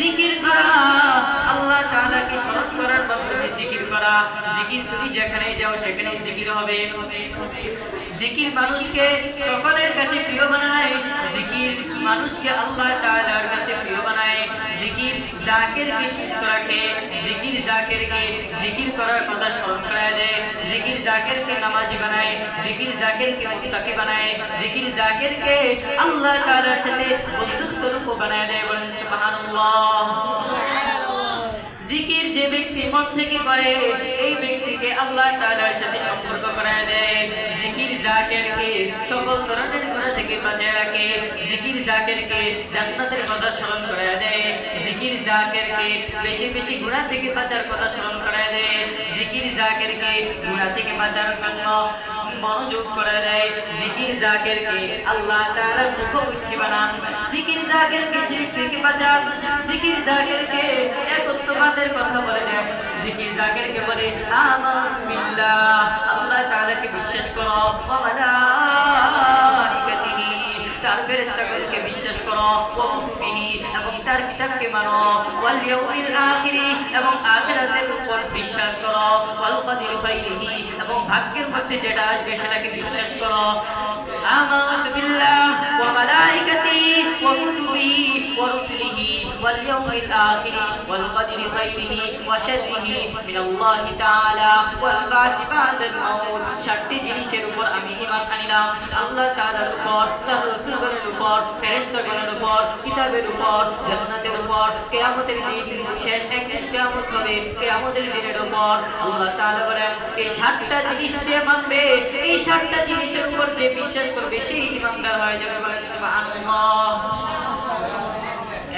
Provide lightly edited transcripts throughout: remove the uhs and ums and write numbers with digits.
জিকির করা, আল্লাহ তাআলাকে স্মরণ করার মাধ্যমে জিকির করা। জিকির তুমি যেখানে যাও সেখানে জিকির হবে। জিকির মানুষকে সকলের কাছে প্রিয় বানায়, জিকির মানুষকে আল্লাহ তাআলার কাছে প্রিয় বানায়। জিকির জাকিরকে সুস্থ রাখে, জিকির জাকিরকে জিকির করার কথা স্মরণ করায় দেয়, জিকির জাকিরকে নামাজি বানায়, জিকির জাকিরকে মুত্তাকি বানায়, জিকির জাকিরকে আল্লাহ তাআলার সাথে বন্ধুত্বরূপ বানায় দেয়। বলেন সুবহানাল্লাহ। জিকির যে ব্যক্তি মন থেকে করে এই ব্যক্তিকে আল্লাহ তাআলার সাথে সম্পর্ক করায় দেয়। জিকির জাকিরকে সকল ধরনের গুনাহ থেকে বাঁচিয়ে রাখে, জিকির জাকিরকে জান্নাতের কথা স্মরণ করায় দেয়, জিকির জাকিরকে বেশি বেশি গুনাহ থেকে বাঁচার কথা স্মরণ করায় দেয়, জিকির জাকিরকে গুনাহ থেকে বাঁচার জন্য মনোযোগ করে দেয়। জিকির জাকিরকে আল্লাহ তাআলার মুখোমুখি বানান, জিকির জাকিরকে শিরক থেকে বাঁচান, জিকির জাকিরকে একত্ববাদের কথা বলে দেন, জিকির জাকিরকে বলে আমানতু বিল্লাহ, আল্লাহ তাআলাকে বিশ্বাস করো, ওয়া মালাইকাতিহি, তার ফেরেশতাদেরকে বিশ্বাস করো, ওয়া কুতুবিহি, এবং তার কিতাবকে মানো, ওয়াল ইয়াউমিল আখির, এবং আখিরাতের উপর বিশ্বাস করো, ওয়াল কদরি খাইরিহি, এবং ভাগ্যের মধ্যে যেটা আসবে সেটাকে বিশ্বাস করো। আমানতু বিল্লাহ ওয়া মালাইকাতিহি ওয়া কুতুবিহি ওয়া রুসুলিহি ওয়াল ইয়াউমিল আখির ওয়াল কদরি খাইরিহি ওয়া শাররিহি মিনাল্লাহি তাআলা ওয়াল বা'থি বা'দাল মাউত। চারটি জিনিসের উপর আমি ঈমান আনলাম, আল্লাহ তাআলার উপর, তার রাসূলের উপর, ফেরেশতাগণের উপর, কিতাবের উপর, জান্নাতের উপর, কিয়ামতের দিন, শেষ একদিন কিয়ামত হবে, কিয়ামতের দিনের উপর। আল্লাহ তাআলা বলেন এই সাতটা জিনিস যে মানবে, এই সাতটা জিনিসের উপর যে বিশ্বাস করবে সেই ঈমানদার হয়ে যাবে। বলেন সুবহানাল্লাহ।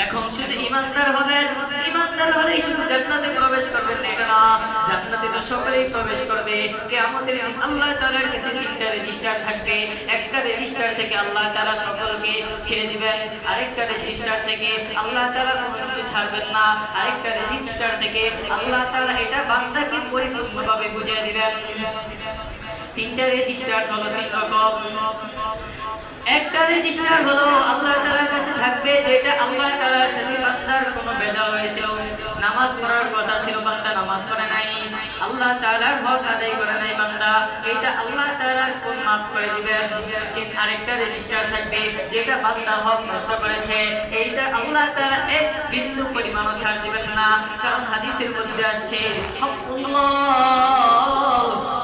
এখন শুধু ঈমানদার হবেন, ঈমানদার হলেই শুধু জান্নাতে প্রবেশ করবেন না, এটা না, জান্নাতে তো সকলেই প্রবেশ করবে। কিয়ামতের দিন আল্লাহ তাআলার কাছে তিনটা রেজিস্টার থাকবে, একটা রেজিস্টার থেকে আল্লাহ তাআলা সকলকে ছেড়ে দিবেন, আরেকটা রেজিস্টার থেকে আল্লাহ তাআলা কোনো কিছু ছাড়বেন না, আরেকটা রেজিস্টার থেকে আল্লাহ তাআলা এটা বান্দাকে পরিপূর্ণভাবে বুঝিয়ে দিবেন। তিনটা রেজিস্টার হলো তিন রকম। একটা রেজিস্টার হলো আল্লাহ তাআলার কাছে থাকবে যেটা আল্লাহ তাআলার সাথে বান্দার কোনো ভেজাল হয়েছিল, নামাজ পড়ার কথা ছিল বান্দা নামাজ পড়ে নাই, আল্লাহ তাআলার হক আদায় করে নাই বান্দা, এটা আল্লাহ তাআলা কোন মাফ করে দিবেন। কিন্তু আরেকটা রেজিস্টার থাকবে যেটা বান্দার হক নষ্ট করেছে, এইটা আল্লাহ তাআলা এক বিন্দু পরিমাণও ছাড় দিবেন না, কারণ হাদিসের মধ্যে আসছে হকুল্লাহ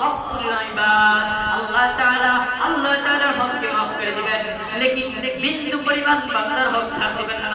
হকুল ইবাদ, আল্লাহ তাআলার হককে মাফ করে দিবেন, লেকিন বিন্দু পরিমাণ বান্দার হক ছাড় দিবেন না।